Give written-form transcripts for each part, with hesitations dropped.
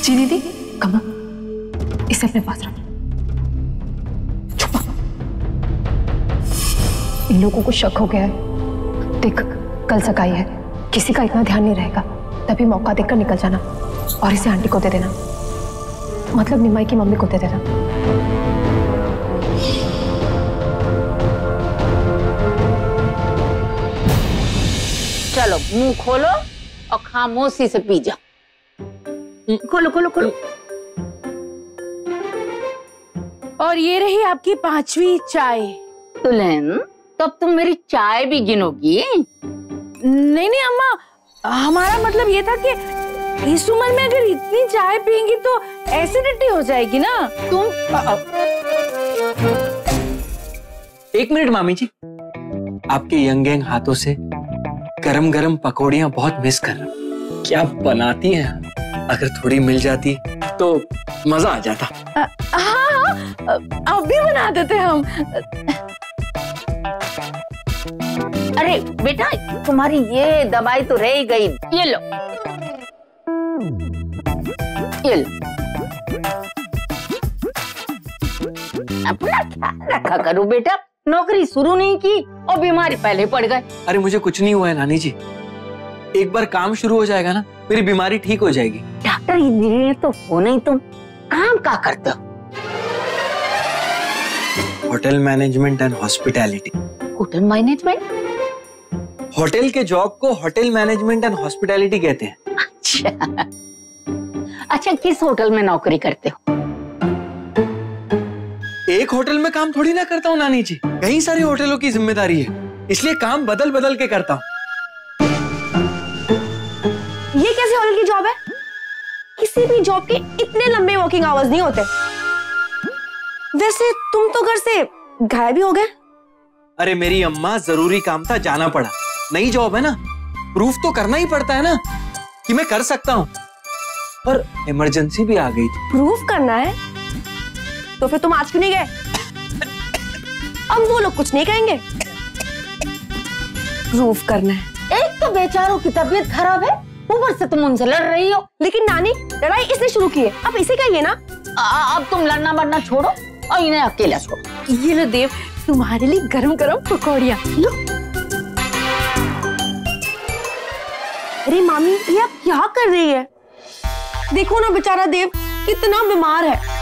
जी दीदी, कमो इसे अपने पास रख। छुपा। इन लोगों को शक हो गया है। देख, कल सगाई है, किसी का इतना ध्यान नहीं रहेगा, तभी मौका देखकर निकल जाना और इसे आंटी को दे देना, मतलब निमाई की मम्मी को दे देना। चलो मुंह खोलो और खामोशी से पी जाओ। खोलो खोलो खोलो। और ये रही आपकी 5वीं चाय। दुल्हन, तब तुम मेरी चाय भी गिनोगी? नहीं नहीं अम्मा, हमारा मतलब ये था कि इस उम्र में अगर इतनी चाय पियेंगी तो एसिडिटी हो जाएगी ना। तुम एक मिनट मामी जी, आपके यंग यंग हाथों से गरम गरम पकौड़ियां बहुत मिस कर रहा हूं। क्या बनाती हैं? अगर थोड़ी मिल जाती तो मजा आ जाता। हाँ, अब भी बना देते हम। अरे बेटा, तुम्हारी ये दवाई तो रह गई, ये लो ये लो। अपना ख्याल रखा करो बेटा, नौकरी शुरू नहीं की और बीमारी पहले पड़ गए। अरे मुझे कुछ नहीं हुआ है नानी जी, एक बार काम शुरू हो जाएगा ना, मेरी बीमारी ठीक हो जाएगी। डॉक्टर इंजीनियर तो हो नहीं, तुम काम क्या करते हो? Hotel management and hospitality. Hotel management? Hotel के जॉब को होटल मैनेजमेंट एंड हॉस्पिटैलिटी कहते हैं। अच्छा अच्छा, किस होटल में नौकरी करते हो? एक होटल में काम थोड़ी ना करता हूँ नानी जी, कई सारे होटलों की जिम्मेदारी है, इसलिए काम बदल बदल के करता हूँ। ये कैसे होटल की जॉब है? किसी भी जॉब के इतने लंबे वर्किंग आवर्स नहीं होते। वैसे तुम तो घर से गायब भी हो गए। अरे मेरी अम्मा, जरूरी काम था, जाना पड़ा। नई जॉब है ना, प्रूफ तो करना ही पड़ता है ना कि मैं कर सकता हूँ, पर इमरजेंसी भी आ गई थी। प्रूफ करना है तो फिर तुम आज क्यों नहीं गए? अब वो लोग कुछ नहीं कहेंगे। प्रूफ करना है। एक तो बेचारों की तबीयत खराब है, ऊपर से तुम उनसे लड़ रही हो। लेकिन नानी, लड़ाई इसने शुरू की है, अब इसे कहिए ना। अब तुम लड़ना मरना छोड़ो और इन्हें अकेला छोड़ो। ये लो देव, तुम्हारे लिए गरम गरम पकौड़ियाँ लो। अरे मामी, ये आप क्या कर रही है? देखो ना बेचारा देव कितना बीमार है।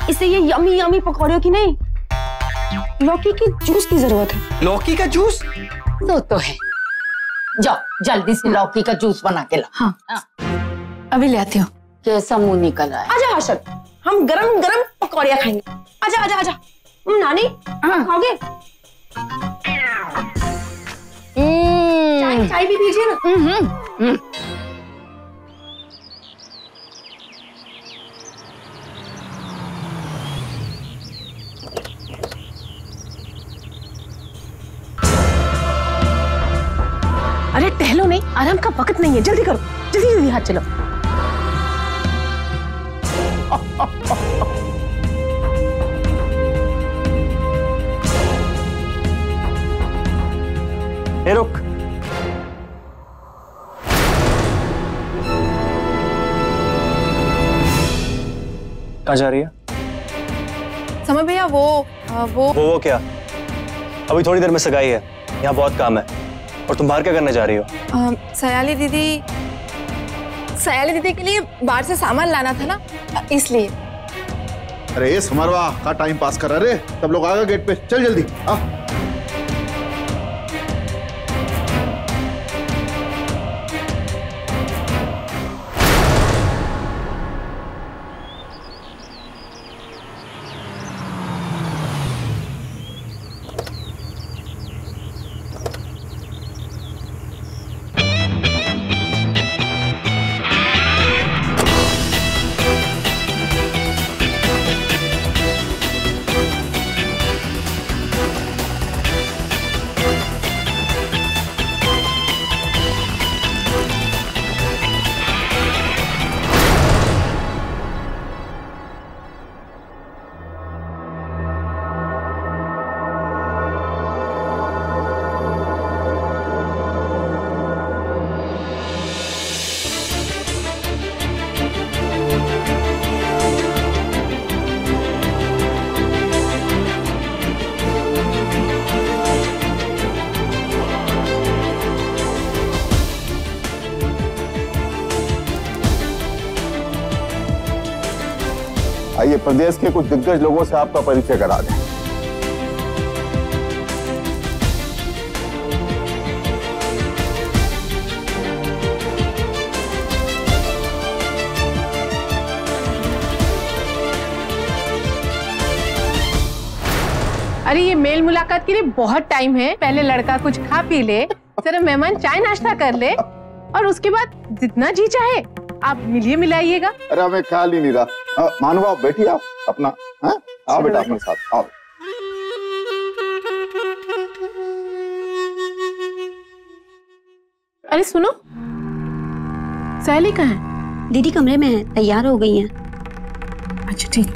इसे ये यमी यमी पकौड़ियों की नहीं, लौकी की जूस की जरूरत है। लौकी का जूस? तो है, जाओ जल्दी से लौकी का जूस बना के लाओ। हाँ, अभी ले आती हूँ। कैसा मुंह निकल रहा है? आजा हर्षद, हम गरम गरम पकौड़ियाँ खाएंगे। आजा आजा आजा। नानी, खाओगे? चाय भी पीजिए ना। अरे टहलो नहीं, आराम का वक्त नहीं है, जल्दी करो, जल्दी जल्दी हाथ चलो। ए रुक। कहाँ जा रही है? समय भैया, वो क्या? अभी थोड़ी देर में सगाई है, यहाँ बहुत काम है। और तुम बाहर क्या करने जा रही हो? सयाली दीदी के लिए बाहर से सामान लाना था ना, इसलिए। अरे समरवा का टाइम पास कर रहे, सब लोग आ गए गेट पे, चल जल्दी आ। आइए प्रदेश के कुछ दिग्गज लोगों से आपका परिचय करा दें। अरे ये मेल मुलाकात के लिए बहुत टाइम है, पहले लड़का कुछ खा पी ले, जरा मेहमान चाय नाश्ता कर ले और उसके बाद जितना जी चाहे आप मिलिए मिलाइएगा। अरे हमें ख्याल ही नहीं रहा। मानव आप बैठिए, आप अपना आओ बेटा अपने साथ आओ। अरे सुनो, सहेली कहाँ है? दीदी कमरे में है, तैयार हो गई हैं। अच्छा ठीक।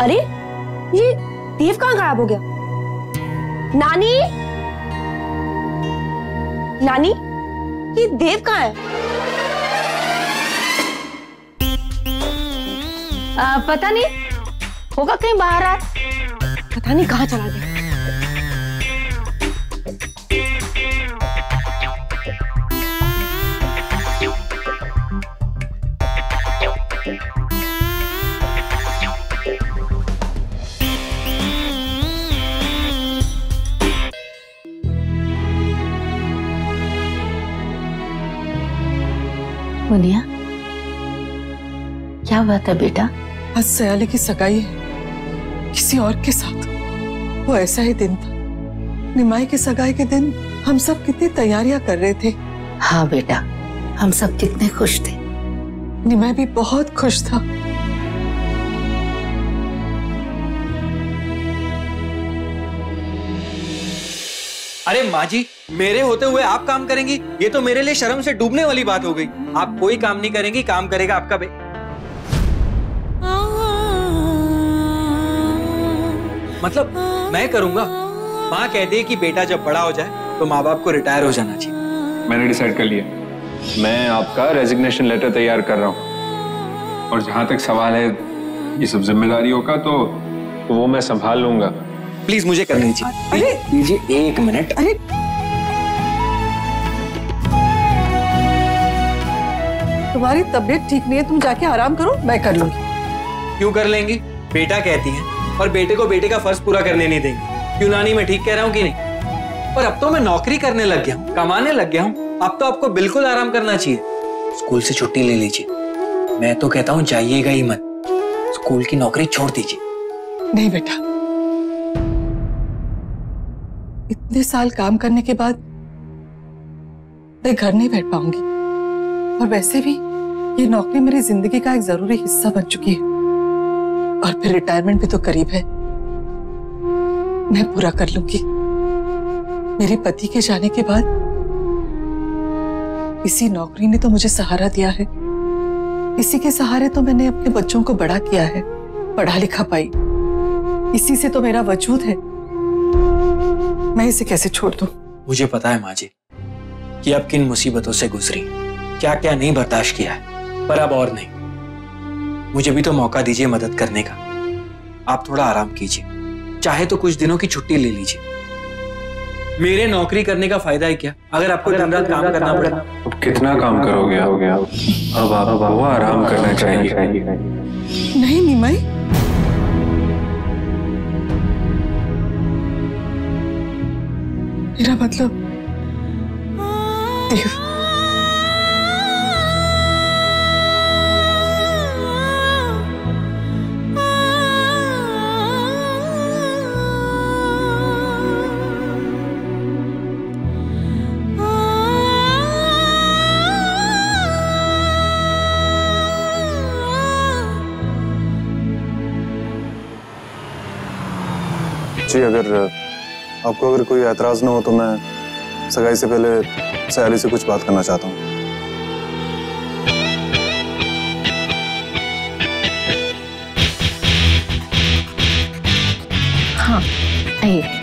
अरे ये देव कहाँ गायब हो गया? नानी, नानी, ये देव कहाँ है? पता नहीं, होगा कहीं बाहर आ। पता नहीं कहाँ चला गया। मुनिया, क्या बात है बेटा? आज सयाले की सगाई है किसी और के साथ। वो ऐसा ही दिन था, निमाई की सगाई के दिन हम सब कितनी तैयारियां कर रहे थे। हाँ बेटा, हम सब कितने खुश थे। निमाई भी बहुत खुश था। अरे माँ जी, मेरे होते हुए आप काम करेंगी? ये तो मेरे लिए शर्म से डूबने वाली बात हो गई। आप कोई काम नहीं करेंगी, काम करेगा आपका मतलब मैं करूंगा? माँ कहती है कि बेटा जब बड़ा हो जाए तो माँ बाप को रिटायर हो जाना चाहिए। मैंने डिसाइड कर लिया, मैं आपका रेजिग्नेशन लेटर तैयार कर रहा हूँ। और जहां तक सवाल है ये सब जिम्मेदारियों का, तो वो मैं संभाल लूंगा। प्लीज मुझे करनी चाहिए। दीजिए 1 मिनट। अरे तुम्हारी तबीयत ठीक नहीं है, तुम जाके आराम करो, मैं कर लूंगी। क्यों कर लेंगी? बेटा कहती है और बेटे को बेटे का फर्ज पूरा करने नहीं देंगे। क्यों नानी, मैं ठीक कह रहा हूँ कि नहीं? और अब तो मैं नौकरी करने लग गया हूँ, कमाने लग गया हूँ। अब तो आपको बिल्कुल आराम करना चाहिए। स्कूल से छुट्टी ले लीजिए। मैं तो कहता हूँ जाइएगा ही मत, स्कूल की नौकरी छोड़ दीजिए। नहीं बेटा, इतने साल काम करने के बाद मैं घर नहीं बैठ पाऊंगी। और वैसे भी ये नौकरी मेरी जिंदगी का एक जरूरी हिस्सा बन चुकी है। और फिर रिटायरमेंट भी तो करीब है, मैं पूरा कर लूंगी। मेरे पति के जाने के बाद इसी नौकरी ने तो मुझे सहारा दिया है। इसी के सहारे तो मैंने अपने बच्चों को बड़ा किया है, पढ़ा लिखा पाई। इसी से तो मेरा वजूद है। मैं इसे कैसे छोड़ दूं? मुझे पता है माँ जी कि अब किन मुसीबतों से गुजरी, क्या क्या नहीं बर्दाश्त किया है, पर अब और नहीं। मुझे भी तो मौका दीजिए मदद करने का। आप थोड़ा आराम कीजिए, चाहे तो कुछ दिनों की छुट्टी ले लीजिए। मेरे नौकरी करने का फायदा है क्या अगर आपको दिन रात काम करना पड़े? अब कितना काम करोगे? अब आपको आराम करना चाहिए। नहीं निमाई, मेरा मतलब देव, जी आपको अगर कोई एतराज ना हो तो मैं सगाई से पहले सयाली से कुछ बात करना चाहता हूँ। हाँ आइए।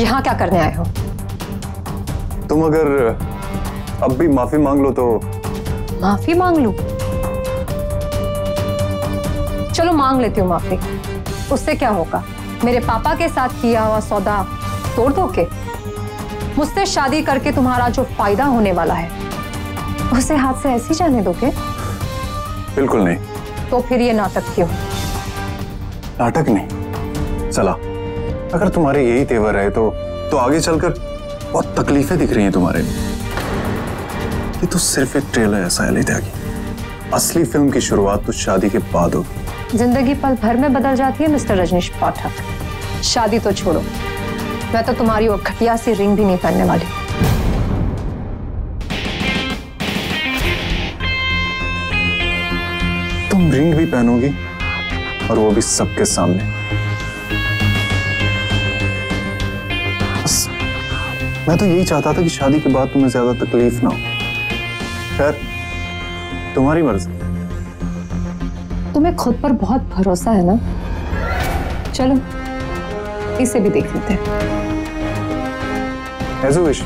यहाँ क्या करने आए हो? तुम अगर अब भी माफी मांग लो तो। माफी मांग लूं? चलो मांग लेती हूँ माफी। उससे क्या होगा? मेरे पापा के साथ किया हुआ सौदा तोड़ दोगे? मुझसे शादी करके तुम्हारा जो फायदा होने वाला है उसे हाथ से ऐसे ही जाने दोगे? बिल्कुल नहीं। तो फिर ये नाटक क्यों? नाटक नहीं, चला। अगर तुम्हारे यही तेवर है तो आगे चलकर बहुत तकलीफें दिख रही हैं तुम्हारे। ये तो सिर्फ एक ट्रेलर है सायली त्यागी। असली फिल्म की शुरुआत तो शादी के बाद होगी। जिंदगी पल भर में बदल जाती है मिस्टर रजनीश पाठक। शादी तो छोड़ो, मैं तो तुम्हारी वो घटिया सी रिंग भी नहीं पहनने वाली। तुम रिंग भी पहनोगी और वो भी सबके सामने। बस मैं तो यही चाहता था कि शादी के बाद तुम्हें ज्यादा तकलीफ ना हो। खैर, तुम्हारी मर्जी। तुम्हें खुद पर बहुत भरोसा है ना? चलो इसे भी देख लेते हैं। As you wish।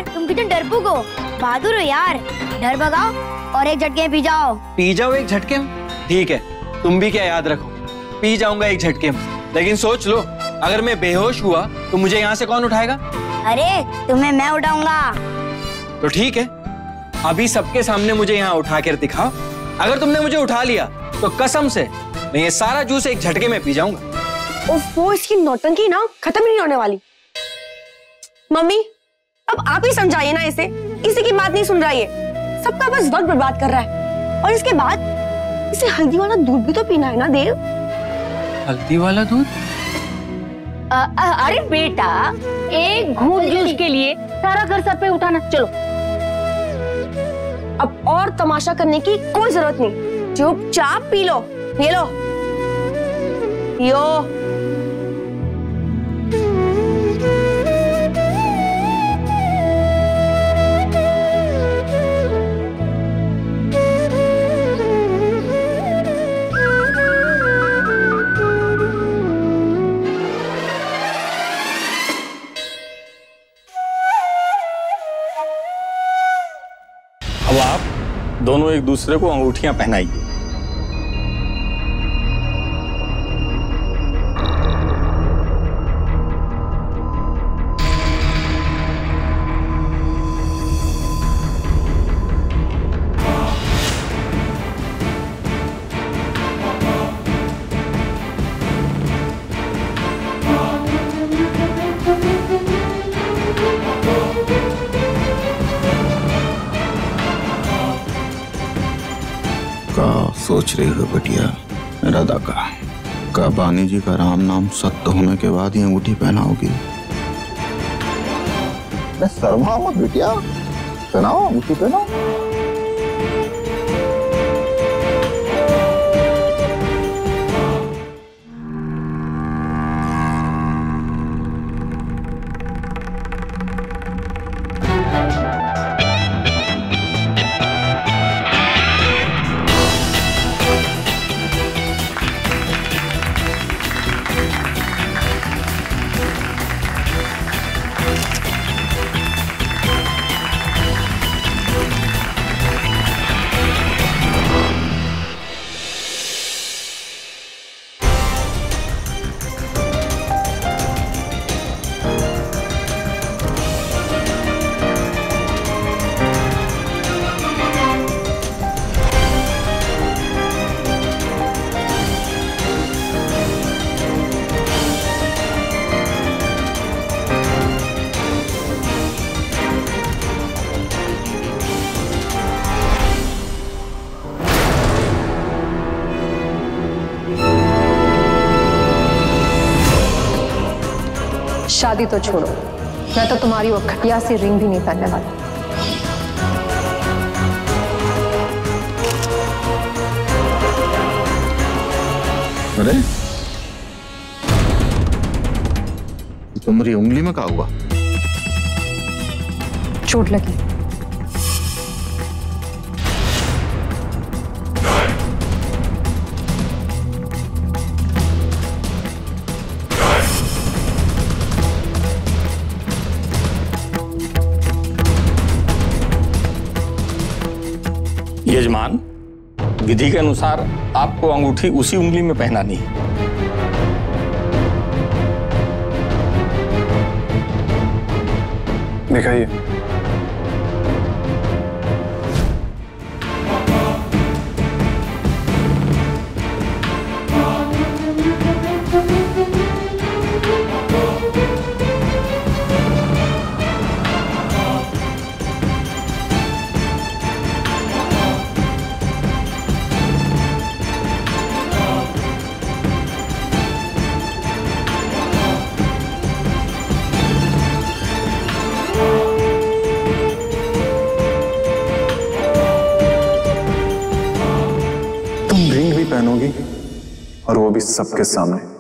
तुम कितने डरपोक हो। बहादुर हो यार। डर भगाओ और एक झटके में पी जाओ। पी जाओ एक झटके में? ठीक है, तुम भी क्या याद रखो, पी जाऊंगा एक झटके में। लेकिन सोच लो, अगर मैं बेहोश हुआ तो मुझे यहाँ से कौन उठाएगा? अरे तुम्हें मैं उठाऊंगा। तो ठीक है, अभी सबके सामने मुझे यहाँ उठा कर दिखाओ। अगर तुमने मुझे उठा लिया तो कसम से मैं ये सारा जूस एक झटके में पी जाऊंगा। ओफो, इसकी नौटंकी ना खत्म ही नहीं होने वाली। मम्मी अब आप ही समझाइए ना इसे। किसी की बात नहीं सुन रहा है, सबका बस वक्त बर्बाद कर रहा है। और इसके बाद इसे हल्दी वाला दूध भी तो पीना है ना देव। हल्दी वाला दूध? अरे बेटा, एक घूंट जूस के लिए सारा घर सर पे उठाना। चलो अब और तमाशा करने की कोई जरूरत नहीं, चुपचाप पी लो। ये लो पियो। अब आप दोनों एक दूसरे को अंगूठियां पहनाइए। सोच रही हो बिटिया राधा का बानी जी का राम नाम सत्य होने के बाद ही अंगूठी पहनाओगी? शर्मा मत बिटिया, पहनाओ अंगूठी पहनाओ। शादी तो छोड़ो, मैं तो तुम्हारी वो घटिया सी रिंग भी नहीं पहनने वाली। अरे तुम्हारी उंगली में क्या हुआ? चोट लगी। यजमान, विधि के अनुसार आपको अंगूठी उसी उंगली में पहनानी है। दिखाइए। रिंग भी पहनोगी और वो भी सबके सामने।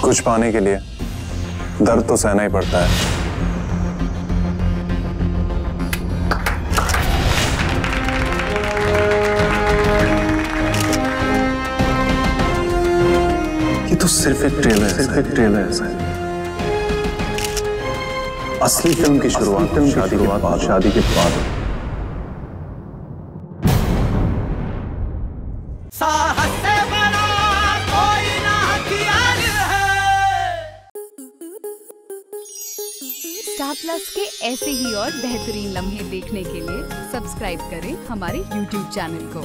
कुछ पाने के लिए दर्द तो सहना ही पड़ता है। ये तो सिर्फ एक ट्रेलर है, सिर्फ एक ट्रेलर है। असली फिल्म की शुरुआत शादी के बाद। स्टार प्लस के ऐसे ही और बेहतरीन लम्हे देखने के लिए सब्सक्राइब करें हमारे YouTube चैनल को।